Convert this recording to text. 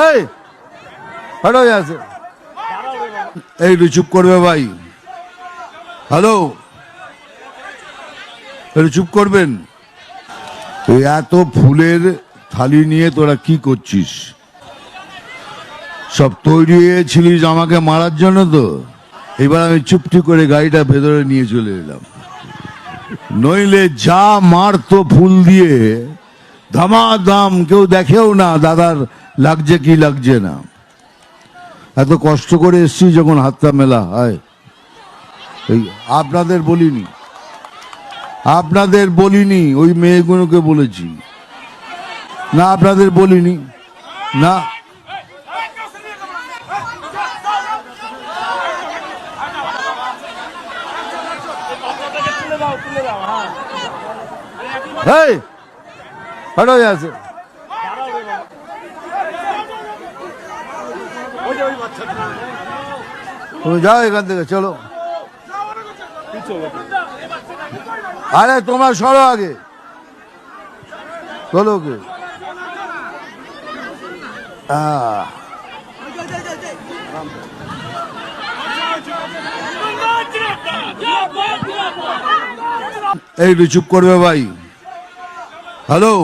এই হ্যালো আছে একটু চুপ করবে ভাই। হ্যালো, একটু চুপ করবেন। তুই এত ফুলের থালি নিয়ে তোরা কি করছিস? সব তৈরি হয়েছিলিস আমাকে মারার জন্য তো। এবার আমি চুপটি করে গাড়িটা ভেতরে নিয়ে চলে এলাম। নইলে যা মারতো ফুল দিয়ে ধামাধাম, কেউ দেখেও না দাদার লাগছে কি লাগছে না। এত কষ্ট করে এসছি যখন হাতটা মেলা হয়। আপনাদের বলিনি, ওই মেয়েগুলোকে বলেছি না, আপনাদের বলিনি না। আছে তুমি যাও এখান থেকে, চলো। আরে তোমার সরো আগে, চলো কে। একটু চুপ করবে ভাই। হ্যালো।